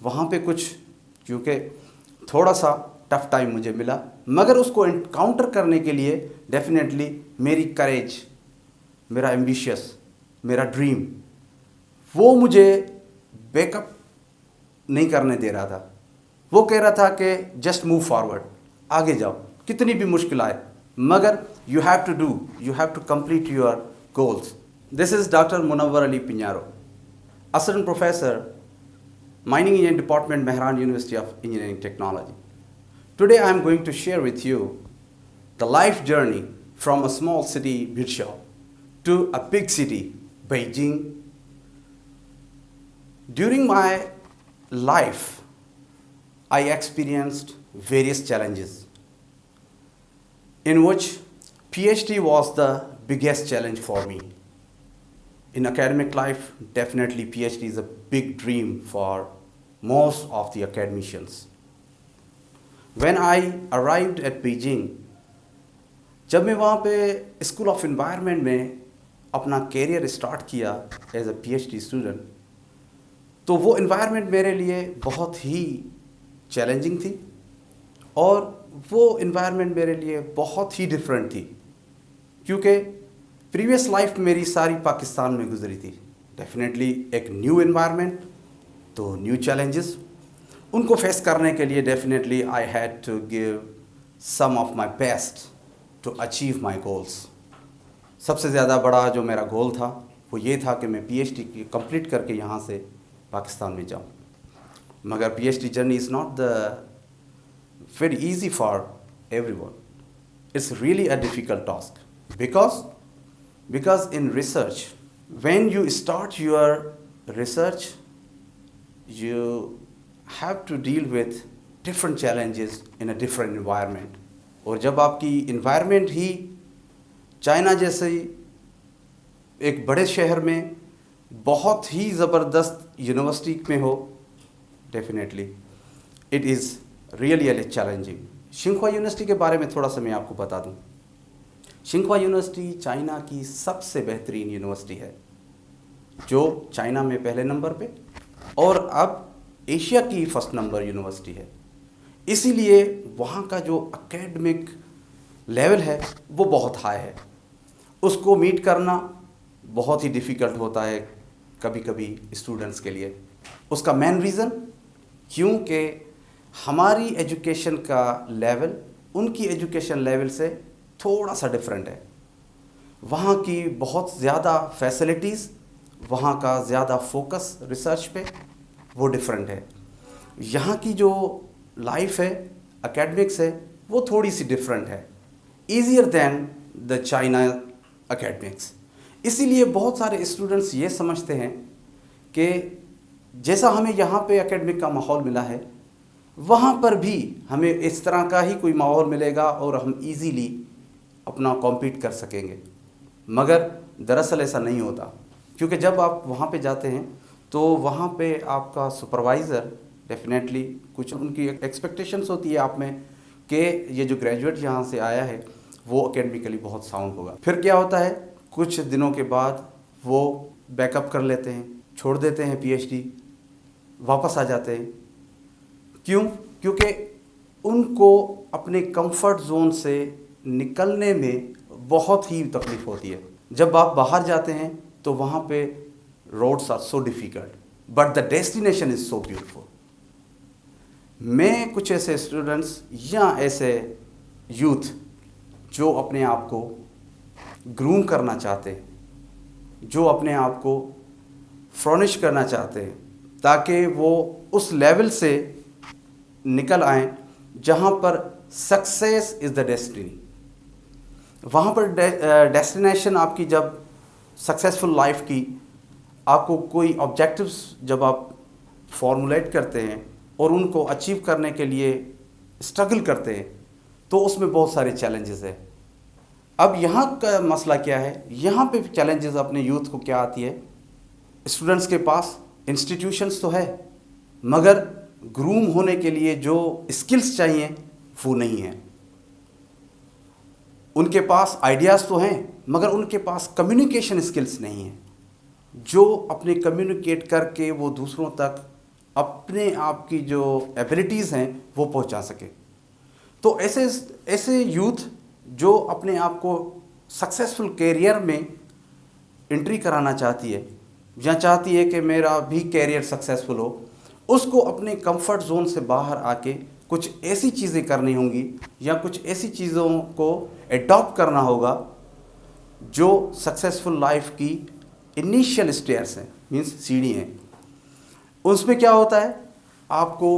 وہاں پہ کچھ کیونکہ تھوڑا سا ٹف ٹائم مجھے ملا، مگر اس کو انکاؤنٹر کرنے کے لیے ڈیفینیٹلی میری کریج، میرا ایمبیشیس، میرا ڈریم وہ مجھے بیک اپ نہیں کرنے دے رہا تھا. وہ کہہ رہا تھا کہ جسٹ موو فارورڈ، آگے جاؤ کتنی بھی مشکل آئے، مگر you have to complete your goals. This is doctor Munawar Ali Panyaro, assistant professor Mining Engineering Department, Mehran University of Engineering Technology. Today I am going to share with you the life journey from a small city, Birsha, to a big city, Beijing. During my life, I experienced various challenges, in which PhD was the biggest challenge for me. In academic life, definitely PhD is a big dream for most of the academicians. When I arrived at Beijing, جب میں وہاں پہ school of environment میں اپنا career start کیا as a P H D student, تو وہ environment میرے لیے بہت ہی چیلنجنگ تھی، اور وہ انوائرمنٹ میرے لیے بہت ہی ڈفرینٹ تھی، کیونکہ پریویس لائف میری ساری پاکستان میں گزری تھی. ڈیفینیٹلی ایک نیو انوائرمنٹ، تو نیو چیلنجز، ان کو فیس کرنے کے لیے definitely I had to give some of my best to achieve my goals. سب سے زیادہ بڑا جو میرا گول تھا وہ یہ تھا کہ میں پی ایچ ڈی کی کمپلیٹ کر کے یہاں سے پاکستان میں جاؤں. مگر P H D journey is not the very easy for everyone. It's really a difficult task because in research, when you start your research, you have to deal with different challenges in a different environment. اور جب آپ کی environment ہی China جیسے ایک بڑے شہر میں بہت ہی زبردست یونیورسٹی میں ہو، definitely it is really challenging. شنخوا یونیورسٹی کے بارے میں تھوڑا سا میں آپ کو بتا دوں. شنخوا یونیورسٹی چائنا کی سب سے بہترین یونیورسٹی ہے، جو چائنا میں پہلے نمبر پہ اور اب ایشیا کی فرسٹ نمبر یونیورسٹی ہے. اسی لیے وہاں کا جو اکیڈمک لیول ہے وہ بہت ہائی ہے. اس کو میٹ کرنا بہت ہی ڈیفیکلٹ ہوتا ہے کبھی کبھی اسٹوڈنٹس کے لیے. اس کا مین ریزن کیونکہ ہماری ایجوکیشن کا لیول ان کی ایجوکیشن لیول سے تھوڑا سا ڈفرینٹ ہے. وہاں کی بہت زیادہ فیسلٹیز، وہاں کا زیادہ فوکس ریسرچ پہ وہ ڈفرینٹ ہے. یہاں کی جو لائف ہے، اکیڈمکس ہے، وہ تھوڑی سی ڈفرینٹ ہے، ایزیئر دین دا چائنا اکیڈمکس. اسی لیے بہت سارے اسٹوڈنٹس یہ سمجھتے ہیں کہ جیسا ہمیں یہاں پہ اکیڈمک کا ماحول ملا ہے، وہاں پر بھی ہمیں اس طرح کا ہی کوئی ماحول ملے گا اور ہم ایزیلی اپنا کمپیٹ کر سکیں گے. مگر دراصل ایسا نہیں ہوتا، کیونکہ جب آپ وہاں پہ جاتے ہیں تو وہاں پہ آپ کا سپروائزر ڈیفینیٹلی کچھ ان کی ایکسپیکٹیشنس ہوتی ہے آپ میں کہ یہ جو گریجویٹ یہاں سے آیا ہے وہ اکیڈمیکلی بہت ساؤنڈ ہوگا. پھر کیا ہوتا ہے، کچھ دنوں کے بعد وہ بیک اپ کر لیتے ہیں، چھوڑ دیتے ہیں پی ایچ ڈی، واپس آ جاتے ہیں. کیونکہ ان کو اپنے کمفرٹ زون سے نکلنے میں بہت ہی تکلیف ہوتی ہے. جب آپ باہر جاتے ہیں تو وہاں پہ roads are so difficult but the destination is so beautiful. میں کچھ ایسے اسٹوڈنٹس یا ایسے یوتھ جو اپنے آپ کو گروم کرنا چاہتے ہیں، جو اپنے آپ کو فرنش کرنا چاہتے ہیں تاکہ وہ اس لیول سے نکل آئیں جہاں پر سکسیس از دا ڈیسٹنی. وہاں پر ڈیسٹینیشن آپ کی جب سکسیزفل لائف کی آپ کو کوئی آبجیکٹیوز جب آپ فارمولیٹ کرتے ہیں اور ان کو اچیو کرنے کے لیے اسٹرگل کرتے ہیں تو اس میں بہت سارے چیلنجز ہیں. اب یہاں کا مسئلہ کیا ہے، یہاں پہ چیلنجز اپنے یوتھ کو کیا آتی ہے، اسٹوڈنٹس کے پاس انسٹیٹیوشنس تو ہے مگر گروم ہونے کے لیے جو اسکلس چاہیے وہ نہیں ہیں. ان کے پاس آئیڈیاز تو ہیں مگر ان کے پاس کمیونیکیشن اسکلس نہیں ہیں، جو اپنے کمیونیکیٹ کر کے وہ دوسروں تک اپنے آپ کی جو ایبلٹیز ہیں وہ پہنچا سکے. تو ایسے یوتھ جو اپنے آپ کو سکسیزفل کیریئر میں انٹری کرانا چاہتی ہے یا چاہتی ہے کہ میرا بھی کیریئر سکسیزفل ہو، اس کو اپنے کمفرٹ زون سے باہر آ کے کچھ ایسی چیزیں کرنی ہوں گی یا کچھ ایسی چیزوں کو ایڈاپٹ کرنا ہوگا جو سکسیزفل لائف کی انیشیل اسٹیئرس ہیں، مینس سیڑھی ہیں. اس میں کیا ہوتا ہے، آپ کو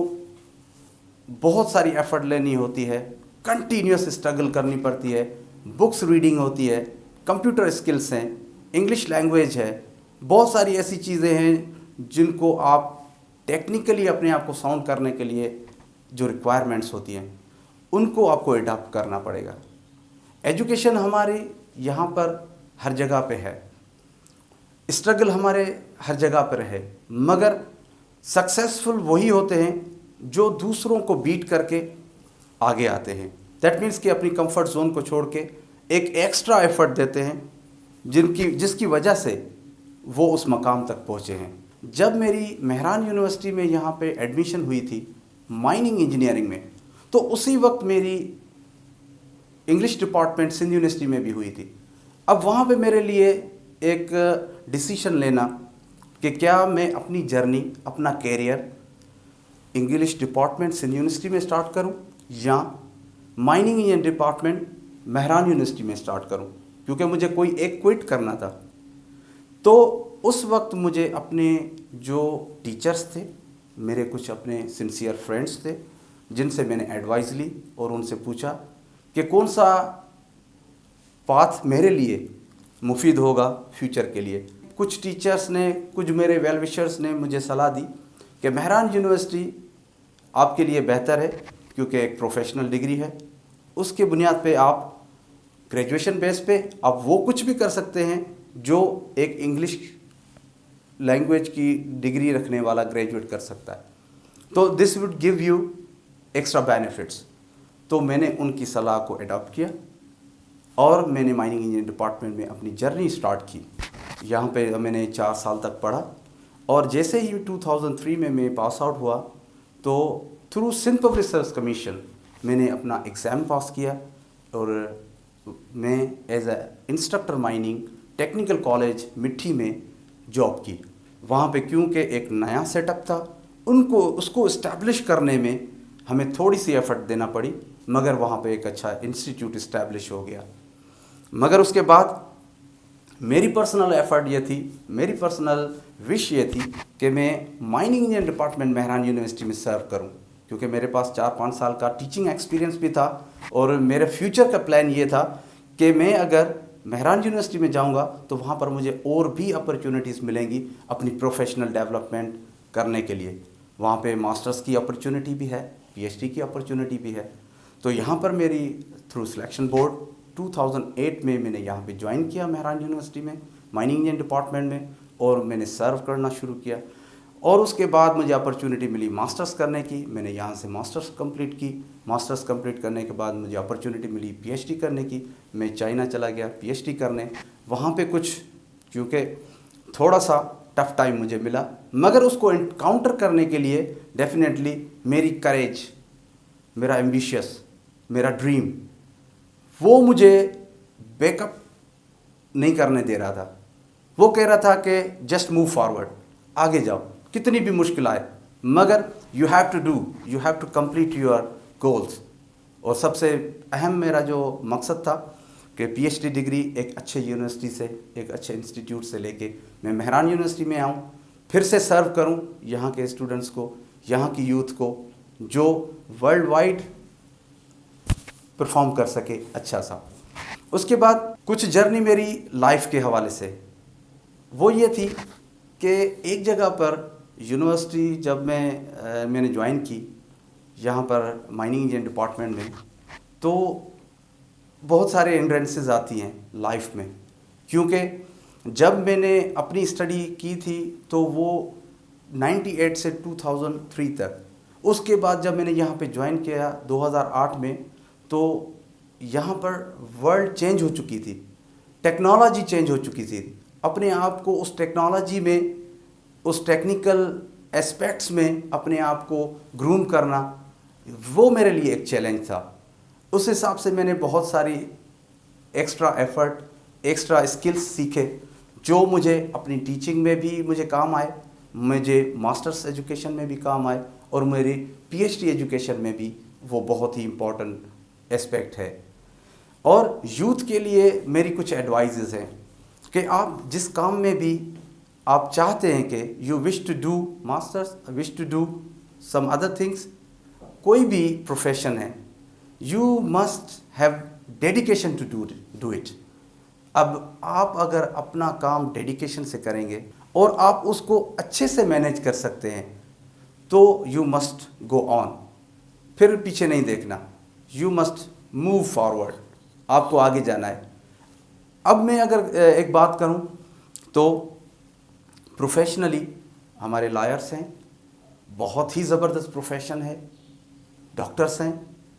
بہت ساری ایفرٹ لینی ہوتی ہے، کنٹینیوس اسٹرگل کرنی پڑتی ہے، بکس ریڈنگ ہوتی ہے، کمپیوٹر اسکلس ہیں، انگلش لینگویج ہے، بہت ساری ایسی چیزیں ہیں جن کو آپ ٹیکنیکلی اپنے آپ کو ساؤنڈ کرنے کے لیے جو ریکوائرمنٹس ہوتی ہیں ان کو آپ کو اڈاپٹ کرنا پڑے گا. ایجوکیشن ہماری یہاں پر ہر جگہ پہ ہے، اسٹرگل ہمارے ہر جگہ پر ہے، مگر سکسیزفل وہی ہوتے ہیں جو دوسروں کو بیٹ کر کے آگے آتے ہیں. دیٹ مینس کہ اپنی کمفرٹ زون کو چھوڑ کے ایک ایکسٹرا ایفرٹ دیتے ہیں جس کی وجہ سے وہ اس مقام تک پہنچے ہیں. جب میری مہران یونیورسٹی میں یہاں پہ ایڈمیشن ہوئی تھی مائننگ انجینئرنگ میں، تو اسی وقت میری انگلش ڈپارٹمنٹ سندھ یونیورسٹی میں بھی ہوئی تھی. اب وہاں پہ میرے لیے ایک ڈیسیشن لینا کہ کیا میں اپنی جرنی، اپنا career English department Sindh university میں اسٹارٹ کروں یا mining engineering department Mehran university میں اسٹارٹ کروں، کیونکہ مجھے کوئی ایک کوئٹ کرنا تھا. تو اس وقت مجھے اپنے جو ٹیچرس تھے، میرے کچھ اپنے سنسیئر فرینڈس تھے جن سے میں نے ایڈوائز لی اور ان سے پوچھا کہ کون سا پاتھ میرے لیے مفید ہوگا فیوچر کے لیے. کچھ ٹیچرس نے، کچھ میرے ویل وشرس نے مجھے صلاح دی کہ مہران یونیورسٹی آپ کے لیے بہتر ہے کیونکہ ایک پروفیشنل ڈگری ہے، اس کے بنیاد پہ آپ گریجویشن بیس پہ آپ وہ کچھ بھی کر سکتے ہیں جو ایک انگلش لینگویج کی ڈگری رکھنے والا گریجویٹ کر سکتا ہے. تو this would give you extra benefits. تو میں نے ان کی صلاح کو اڈاپٹ کیا اور میں نے مائننگ انجینئرنگ ڈپارٹمنٹ میں اپنی جرنی اسٹارٹ کی. یہاں پہ میں نے 4 سال تک پڑھا اور جیسے ہی 2003 میں پاس آؤٹ ہوا تو through Sindh public service commission میں نے اپنا ایگزام پاس کیا اور میں as a instructor mining technical college مٹھی میں جاب کی. وہاں پہ کیونکہ ایک نیا سیٹ اپ تھا، اس کو اسٹیبلش کرنے میں ہمیں تھوڑی سی ایفرٹ دینا پڑی، مگر وہاں پہ ایک اچھا انسٹیٹیوٹ اسٹیبلش ہو گیا. مگر اس کے بعد میری پرسنل ایفرٹ یہ تھی، میری پرسنل وش یہ تھی کہ میں mining engineering department Mehran university میں سرو کروں، کیونکہ میرے پاس 4-5 سال کا ٹیچنگ ایکسپیرینس بھی تھا اور میرے فیوچر کا پلان یہ تھا کہ میں اگر مہران یونیورسٹی میں جاؤں گا تو وہاں پر مجھے اور بھی اپرچونیٹیز ملیں گی اپنی پروفیشنل ڈیولپمنٹ کرنے کے لیے. وہاں پہ ماسٹرز کی اپرچونیٹی بھی ہے، پی ایچ ڈی کی اپرچونیٹی بھی ہے. تو یہاں پر میری تھرو سلیکشن بورڈ 2008 میں نے یہاں پہ جوائن کیا مہران یونیورسٹی میں مائننگ انجینئرنگ ڈپارٹمنٹ میں اور میں نے سرو کرنا شروع کیا. اور اس کے بعد مجھے اپرچونیٹی ملی ماسٹرز کرنے کی. میں نے یہاں سے ماسٹرز کمپلیٹ کی. ماسٹرز کمپلیٹ کرنے کے بعد مجھے اپرچونیٹی ملی پی ایچ ڈی کرنے کی. میں چائنا چلا گیا پی ایچ ڈی کرنے. وہاں پہ کچھ کیونکہ تھوڑا سا ٹف ٹائم مجھے ملا، مگر اس کو انکاؤنٹر کرنے کے لیے ڈیفینیٹلی میری کریج، میرا ایمبیشیس، میرا ڈریم وہ مجھے بیک اپ نہیں کرنے دے رہا تھا. وہ کہہ رہا تھا کہ جسٹ موو فارورڈ، آگے جاؤ کتنی بھی مشکل آئے، مگر you have to complete your goals. اور سب سے اہم میرا جو مقصد تھا کہ پی ایچ ڈی ڈگری ایک اچھے یونیورسٹی سے، ایک اچھے انسٹیٹیوٹ سے لے کے میں مہران یونیورسٹی میں آؤں، پھر سے سرو کروں یہاں کے اسٹوڈنٹس کو، یہاں کی یوتھ کو جو ورلڈ وائڈ پرفارم کر سکے اچھا سا. اس کے بعد کچھ جرنی میری لائف کے حوالے سے وہ یہ تھی کہ ایک جگہ پر یونیورسٹی جب میں نے جوائن کی یہاں پر مائننگ انجینئرنگ ڈپارٹمنٹ میں، تو بہت سارے ہنڈرنسز آتی ہیں لائف میں. کیونکہ جب میں نے اپنی اسٹڈی کی تھی تو وہ 98 سے 2003 تک. اس کے بعد جب میں نے یہاں پہ جوائن کیا 2008 میں، تو یہاں پر ورلڈ چینج ہو چکی تھی، ٹیکنالوجی چینج ہو چکی تھی. اپنے آپ کو اس ٹیکنالوجی میں، اس ٹیکنیکل اسپیکٹس میں اپنے آپ کو گروم کرنا، وہ میرے لیے ایک چیلنج تھا. اس حساب سے میں نے بہت ساری ایکسٹرا ایفرٹ، ایکسٹرا اسکلس سیکھے جو مجھے اپنی ٹیچنگ میں بھی مجھے کام آئے، مجھے ماسٹرس ایجوکیشن میں بھی کام آئے، اور میری پی ایچ ڈی ایجوکیشن میں بھی وہ بہت ہی امپورٹنٹ اسپیکٹ ہے. اور یوتھ کے لیے میری کچھ ایڈوائزز ہیں کہ آپ جس کام میں بھی آپ چاہتے ہیں کہ you wish to do masters, wish to do some other things, کوئی بھی پروفیشن ہے، you must have dedication to do it. اب آپ اگر اپنا کام ڈیڈیکیشن سے کریں گے اور آپ اس کو اچھے سے مینیج کر سکتے ہیں تو یو مسٹ گو آن، پھر پیچھے نہیں دیکھنا، یو مسٹ موو فارورڈ، آپ کو آگے جانا ہے. اب میں اگر ایک بات کروں تو پروفیشنلی ہمارے لائرس ہیں، بہت ہی زبردست پروفیشن ہے. ڈاکٹرس ہیں،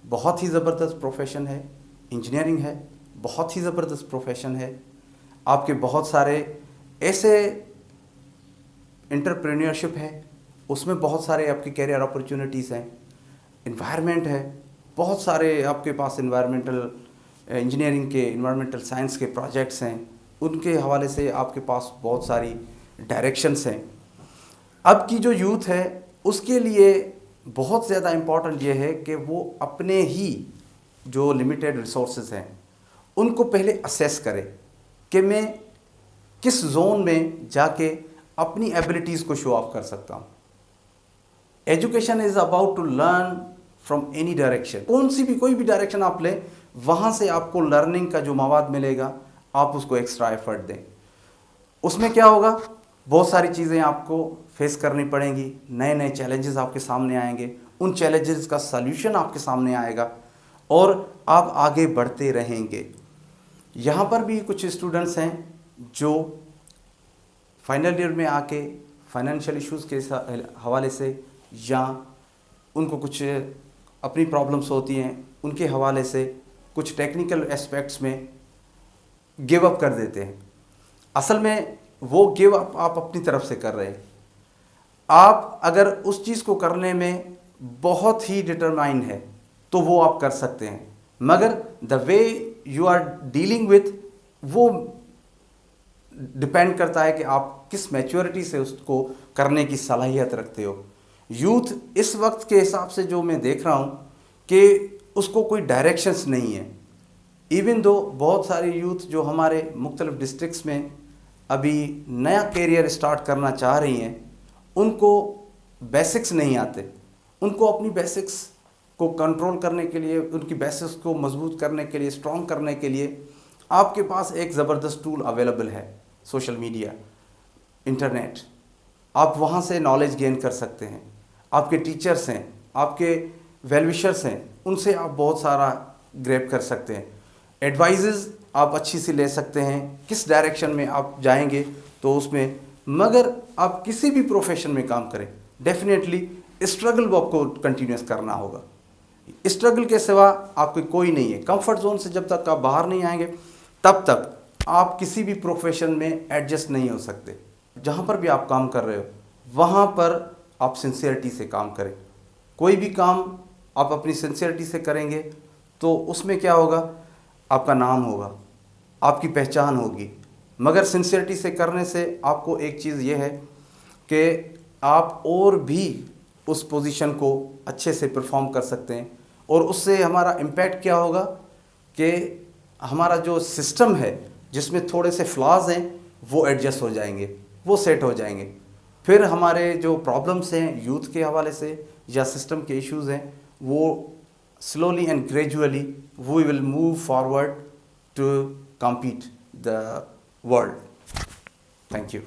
بہت ہی زبردست پروفیشن ہے. انجینئرنگ ہے، بہت ہی زبردست پروفیشن ہے. آپ کے بہت سارے ایسے انٹرپرینیورشپ ہے، اس میں بہت سارے آپ کے کیریئر اپرچونیٹیز ہیں. انوائرمنٹ ہے، بہت سارے آپ کے پاس انوائرمنٹل انجینئرنگ کے، انوائرمنٹل سائنس کے پروجیکٹس ہیں، ان کے حوالے سے آپ کے پاس بہت ساری ڈائریکشنس ہیں. اب کی جو یوتھ ہے اس کے لیے بہت زیادہ امپورٹنٹ یہ ہے کہ وہ اپنے ہی جو لمیٹیڈ ریسورسز ہیں ان کو پہلے اسیس کرے کہ میں کس زون میں جا کے اپنی ایبلٹیز کو شو آف کر سکتا ہوں. Education is about to learn from any direction, کوئی بھی ڈائریکشن آپ لیں، وہاں سے آپ کو لرننگ کا جو مواد ملے گا آپ اس کو ایکسٹرا ایفرٹ دیں. اس میں کیا ہوگا، بہت ساری چیزیں آپ کو فیس کرنی پڑیں گی، نئے نئے چیلنجز آپ کے سامنے آئیں گے، ان چیلنجز کا سلیوشن آپ کے سامنے آئے گا اور آپ آگے بڑھتے رہیں گے. یہاں پر بھی کچھ اسٹوڈنٹس ہیں جو فائنل ایئر میں آ کے فائنینشیل ایشوز کے حوالے سے یا ان کو کچھ اپنی پرابلمس ہوتی ہیں ان کے حوالے سے کچھ ٹیکنیکل اسپیکٹس میں گیو اپ کر دیتے ہیں. اصل میں وہ گیو اپ آپ اپنی طرف سے کر رہے ہیں. آپ اگر اس چیز کو کرنے میں بہت ہی ڈٹرمائن ہے تو وہ آپ کر سکتے ہیں، مگر the way you are dealing with وہ ڈپینڈ کرتا ہے کہ آپ کس میچورٹی سے اس کو کرنے کی صلاحیت رکھتے ہو. یوتھ اس وقت کے حساب سے جو میں دیکھ رہا ہوں کہ اس کو کوئی ڈائریکشنس نہیں ہے. ایون دو بہت سارے یوتھ جو ہمارے مختلف ڈسٹرکٹس میں ابھی نیا کیریئر اسٹارٹ کرنا چاہ رہی ہیں، ان کو بیسکس نہیں آتے. ان کو اپنی بیسکس کو کنٹرول کرنے کے لیے، ان کی بیسکس کو مضبوط کرنے کے لیے، اسٹرانگ کرنے کے لیے آپ کے پاس ایک زبردست ٹول اویلیبل ہے، سوشل میڈیا، انٹرنیٹ. آپ وہاں سے نالج گین کر سکتے ہیں. آپ کے ٹیچرس ہیں، آپ کے ویل وشرس ہیں، ان سے آپ بہت سارا گریب کر سکتے ہیں. ایڈوائزز آپ اچھی سی لے سکتے ہیں کس ڈائریکشن میں آپ جائیں گے تو اس میں. مگر آپ کسی بھی پروفیشن میں کام کریں، ڈیفینیٹلی اسٹرگل آپ کو کنٹینیوس کرنا ہوگا. اسٹرگل کے سوا آپ کو کوئی نہیں ہے. کمفرٹ زون سے جب تک آپ باہر نہیں آئیں گے تب تک آپ کسی بھی پروفیشن میں ایڈجسٹ نہیں ہو سکتے. جہاں پر بھی آپ کام کر رہے ہو وہاں پر آپ سنسیئرٹی سے کام کریں. کوئی بھی کام آپ اپنی سنسیئرٹی سے کریں گے تو اس میں کیا ہوگا، آپ کا نام ہوگا، آپ کی پہچان ہوگی. مگر سنسیئرٹی سے کرنے سے آپ کو ایک چیز یہ ہے کہ آپ اور بھی اس پوزیشن کو اچھے سے پرفارم کر سکتے ہیں. اور اس سے ہمارا امپیکٹ کیا ہوگا کہ ہمارا جو سسٹم ہے جس میں تھوڑے سے فلاز ہیں وہ ایڈجسٹ ہو جائیں گے، وہ سیٹ ہو جائیں گے. پھر ہمارے جو پرابلمس ہیں یوتھ کے حوالے سے یا سسٹم کے ایشوز ہیں وہ slowly and gradually we will move forward to compete the world. Thank you.